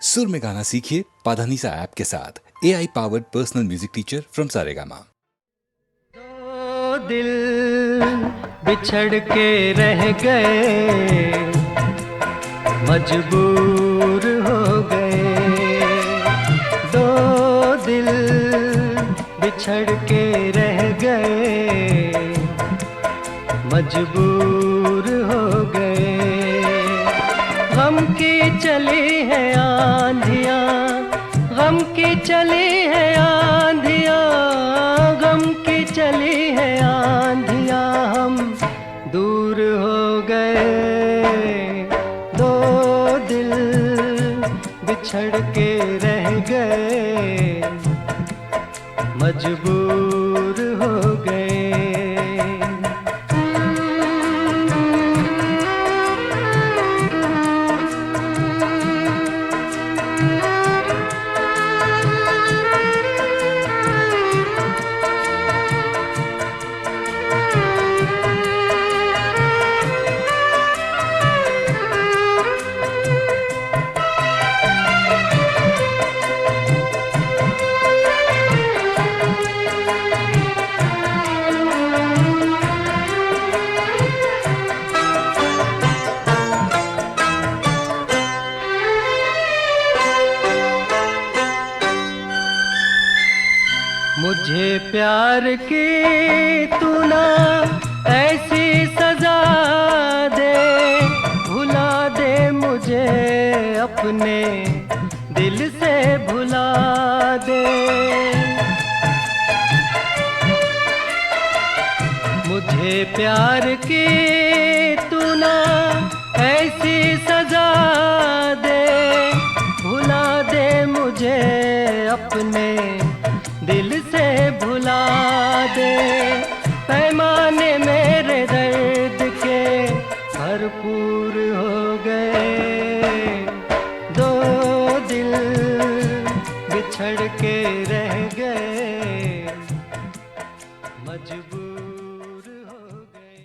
सुर में गाना सीखिए पाधानीसा ऐप के साथ AI powered personal music teacher from Saregama. दो दिल बिछड़ के रह गए, मजबूर हो गए। दो दिल बिछड़ के रह गए, मजबूर हो गए। गम की चली है आंधियाँ, गम की चली है आंधियाँ, गम की चली है आंधियाँ, हम दूर हो गए। दो दिल बिछड़ के रह गए, मजबूर हो गए। मुझे प्यार की तू ना ऐसी सजा दे, भुला दे मुझे अपने दिल से भुला दे। मुझे प्यार की तू ना ऐसी सजा दे, भुला दे मुझे अपने दिल से भुला दे। पैमाने मेरे दर्द के भरपूर हो गए। दो दिल बिछड़ के रह गए, मजबूर हो गए।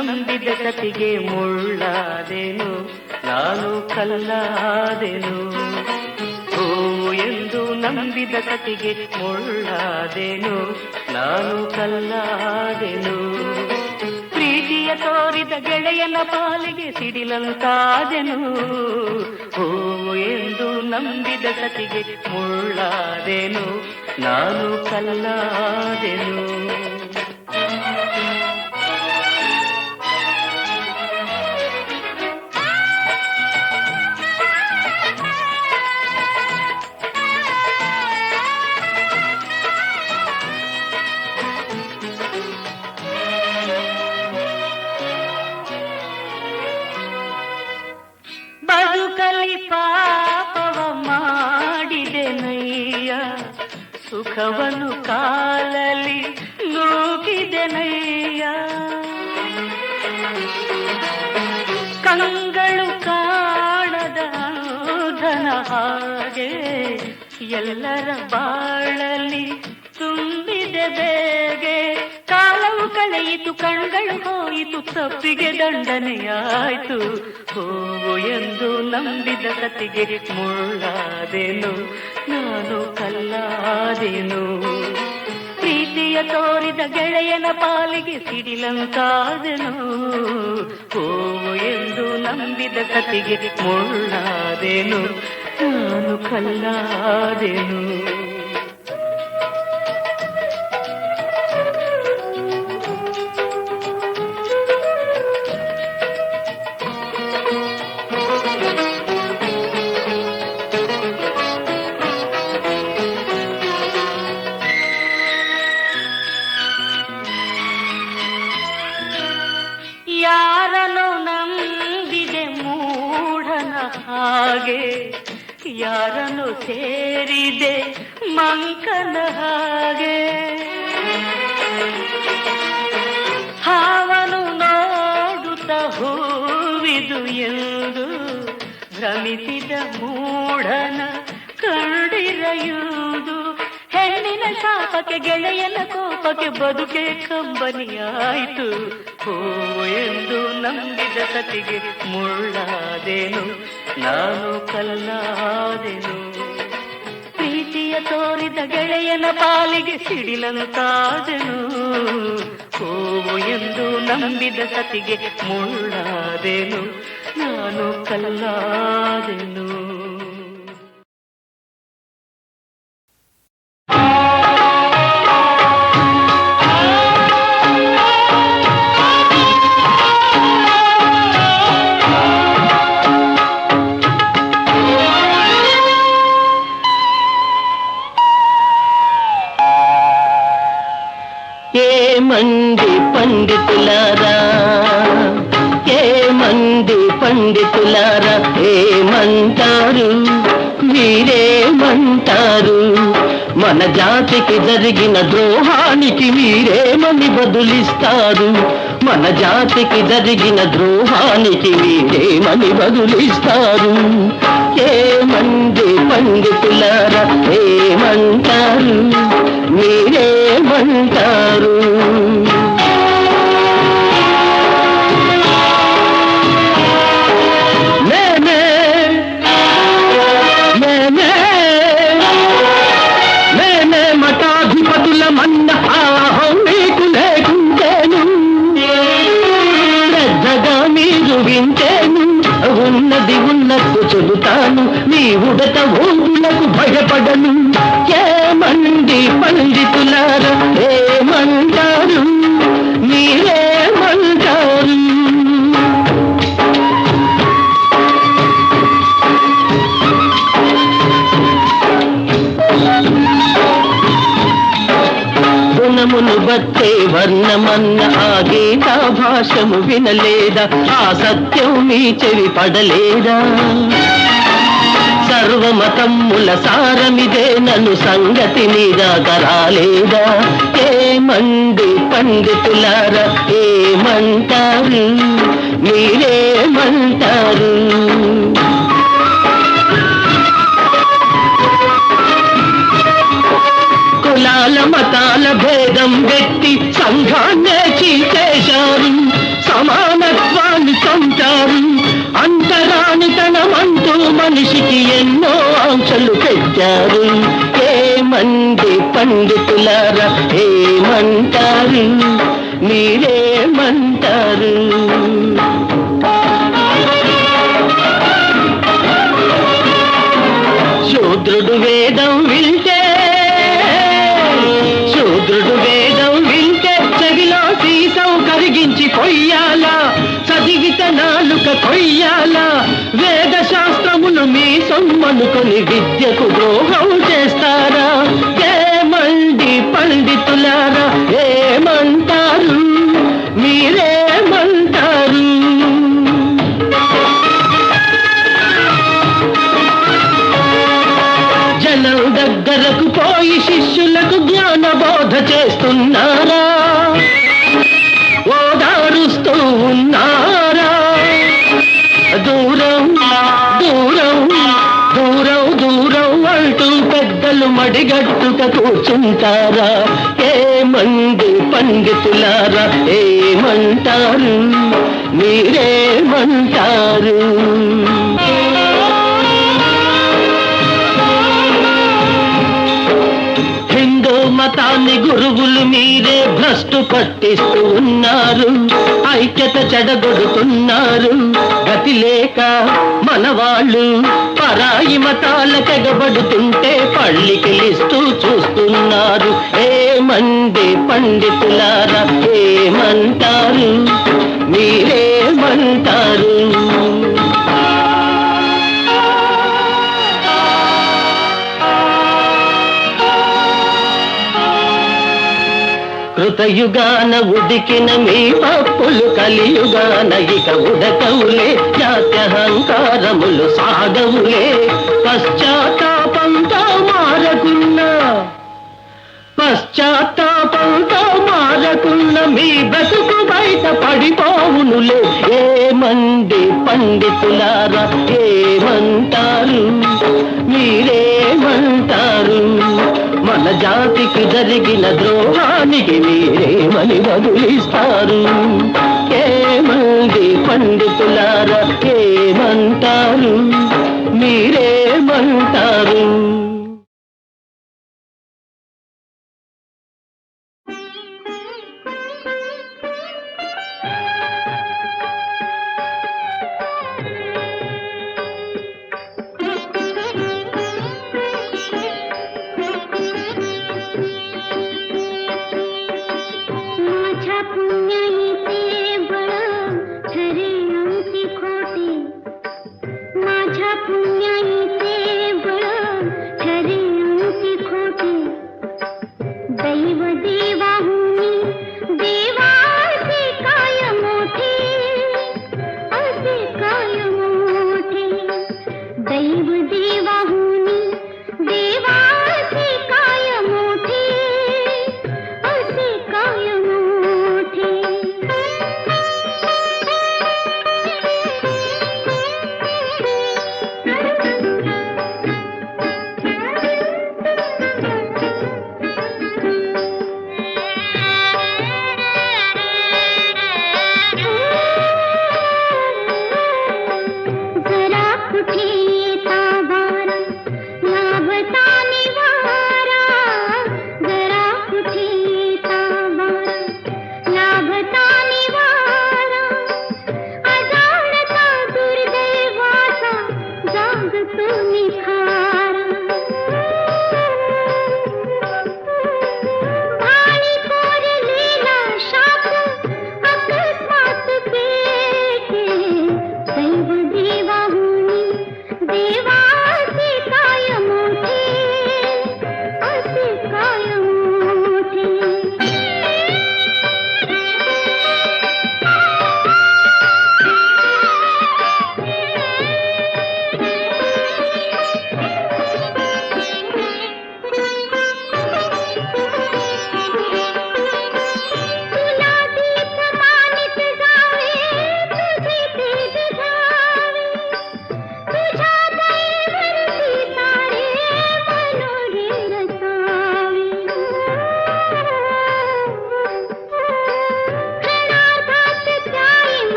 ನಂಬಿದ ಕತಿಗೆ ಮುಳ್ಳಾದೆನು, ನಾನು ಕಲ್ಲಾದೆನು. ಹೂವು ಎಂದು ನಂಬಿದ ಕತಿಗೆ ಮುಳ್ಳಾದೆನು, ನಾನು ಕಲ್ಲಾದೆನು. ಪ್ರೀತಿಯ ತೋರಿದ ಗೆಳೆಯನ ಪಾಲಿಗೆ ಸಿಡಿಲಂತಾದೆನು. ಹೂವು ಎಂದು ನಂಬಿದ ಕತಿಗೆ ಮುಳ್ಳಾದೆನು, ನಾನು ಕಲ್ಲಾದೆನು. ಬದುಕಲಿ ಪಾಪವ ಮಾಡಿದೆನಯ್ಯ, ಸುಖವನ್ನು ಕಾಲಲಿ ನೂಕಿದೆನಯ್ಯ. ಕಂಗಳು ಕಾಣದ ಧನ ಹಾಗೆ ಎಲ್ಲರ ಬಾಳಲಿ ತುಂಬಿದೆ ಬೇಗೆ. ಕಾಲವು ಕಳೆಯಿತು, ಕಣ್ಗಳು ಹೋಯಿತು, ತಪ್ಪಿಗೆ ದಂಡನೆಯಾಯ್ತು. ಹೂವು ಎಂದು ನಂಬಿದ ಕತಿಗೆ ಮುಳ್ಳಾದೆನು, ನಾನು ಕಲ್ಲಾದೆನು. ಪ್ರೀತಿಯ ತೋರಿದ ಗೆಳೆಯನ ಪಾಲಿಗೆ ಸಿಡಿಲಂತಾದೆನು. ಹೂವು ಎಂದು ನಂಬಿದ ಕತಿಗೆ ಮುಳ್ಳಾದೆನು, ನಾನು ಕಲ್ಲಾದೆನು. ಯಾರನ್ನು ನಂಬಿದೆ ಮೂಢನ ಹಾಗೆ, ಯಾರನ್ನು ಸೇರಿದೆ ಮಂಕನ ಹಾಗೆ. ಹಾವನು ನೋಡುತ್ತ ಹೂವಿದು ಎಂದು ಭ್ರಮಿಸಿದ ಮೂಢನ ಕಂಡಿರೆಯುವುದು. ಹೆಣ್ಣಿನ ಶಾಪಕ್ಕೆ ಗೆಳೆಯನ ಕೋಪಕ್ಕೆ ಬದುಕೆ ಕಂಬನಿಯಾಯಿತು. ಹೂವು ಎಂದು ನಂಬಿದ ಕತಿಗೆ ಮುಳ್ಳಾದೆನು, ನಾನು ಕಲ್ಲಾದೆನು. ಪ್ರೀತಿಯ ತೋರಿದ ಗೆಳೆಯನ ಪಾಲಿಗೆ ಸಿಡಿಲಂತಾದೆನು. ಹೂವು ಎಂದು ನಂಬಿದ ಕತಿಗೆ ಮುಳ್ಳಾದೆನು, ನಾನು ಕಲ್ಲಾದೆನು. మంది పండితులారా, ఏ మంది పండితులారా, ఏమంటారు మీరేమంటారు? మన జాతికి జరిగిన ద్రోహానికి మీరేమని బదులిస్తారు? మన జాతికి జరిగిన ద్రోహానికి మీరేమని బదులిస్తారు? ఏమంది పండితులారా, ఏమంటారు మీరేమంటారు? మఠాధిపతుల మన్న ఆహం మీకు లేకుంటేను, శ్రద్ధగా మీరు వింటేను, ఉన్నది ఉన్నట్టు చెబుతాను, మీ ఉడత ఊళ్ళకు భయపడను. ఏమండి పండితులారా, ఏమంటారు మీరేమంటారు? గుణమును బట్టే వర్ణమన్న ఆ గీతా భాషము వినలేదా? ఆ సత్యం మీ చెవి పడలేదా? సర్వమతమ్ముల సారమిదే నన్ను సంగతి నిరాకరాలేదా? ఏమండి పండితులారా, ఏమంటారు మీరేమంటారు? కులాల మతాల భేదం పెట్టి సంఘాన్నే చీల్చేశారు, సమానత్వాన్ని చంపారు. అంటరానితనమంటూ మనిషికి ఎన్నో ఆంక్షలు పెట్టారు. ఏమండి పండితులారా, ఏమంటారు? మీరేమంటారు? శూద్రుడు వేదం వింటే చెవిలో సీసం కరిగించి పొయ్యాలా, చదివిత నాలుక కొయ్యాలా? వేద శాస్త్రములు మీ సొమ్మనుకొని విద్యకు ద్రోహం చేస్తారా? ఏమండి పండితులారా, ఏమంటారు? మీరేమంటారు? జనం దగ్గరకు పోయి శిష్యులకు జ్ఞాన బోధ చేస్తున్నారా? ఓదారుస్తూ ఉన్నారా? దూరం దూరం దూరం దూరం అంటూ పెద్దలు మడిగట్టుక కూర్చుంటారా? ఏమండి పండితులారా, ఏమంటారు? మీరేమంటారు? హిందూ మతాన్ని గురువులు మీరే భ్రష్టు పట్టిస్తూ ఉన్నారు. ఐక్యత చెడగొడుతున్నారు. గతి లేక మనవాళ్ళు పరాయి మతాల తెగబడుతుంటే పళ్ళికిలిస్తూ చూస్తున్నారు. ఏమండి పండితులారా, ఏమంటారు? మీరేమంటారు? కృతయుగాన ఉడికిన మీ పప్పులు కలియుగాన ఇక ఉడకవులే. జాత్యహంకారములు సాగవులే. పశ్చాత్తాపంతో మారకున్న మీ బ్రతుకు బయట పడిపోవునులే. ఏమండి పండితులారా, ఏమంటారు? మీరేమంటారు? మన జాతికి జరిగిన ద్రోహానికి మీరేమని బదులిస్తారు? ఏమండి పండితులారా, ఏమంటారు? మీరేమంటారు?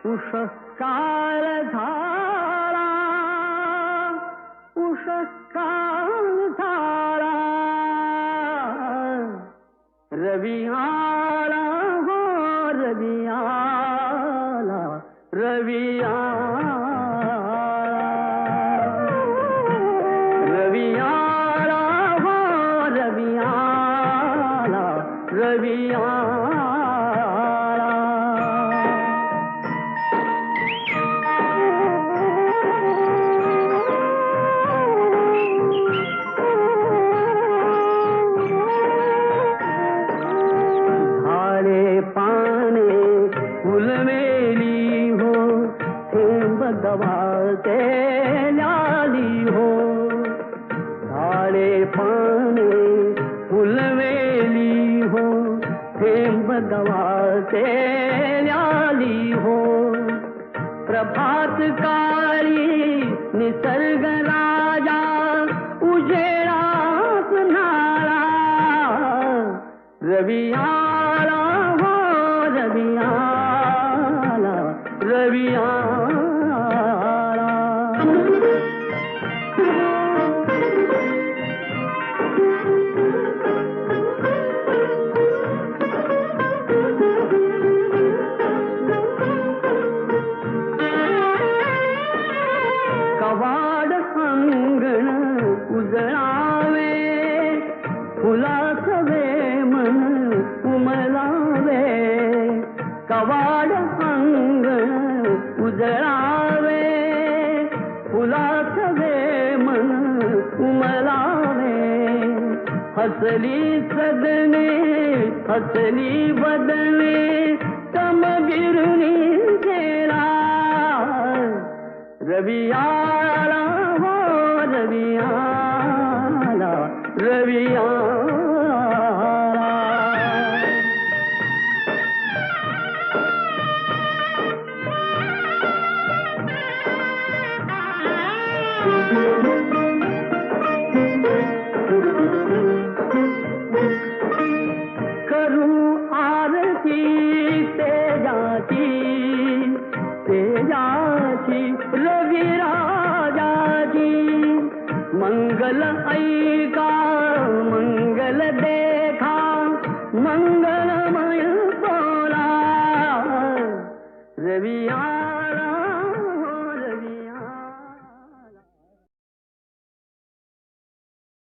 उषःकाळ झाला, उषःकाळ झाला, रवी आला हो रवी आला, रवी आला, रवी आला हो रवी आला, रवी आला. गवाते न्याली हो, झाडे पाने फुलवेली हो, थेंब गवाते न्याली हो. प्रभात काळी निसर्ग राजा उजेडात न्हाळा, रवी आला हो रवी आला, रवी आला. कवाड अंगण उजळावे, फुलासवे मन उमलावे. कवाड अंगण उजळावे, फुलासवे मन उमलावे. हसली सदने हसली बदने समगिरणी गेला, रवी आला हो रवी आला, रवी आला. करू आरती तेजाची, तेजाची रवी राजाची. मंगल ऐ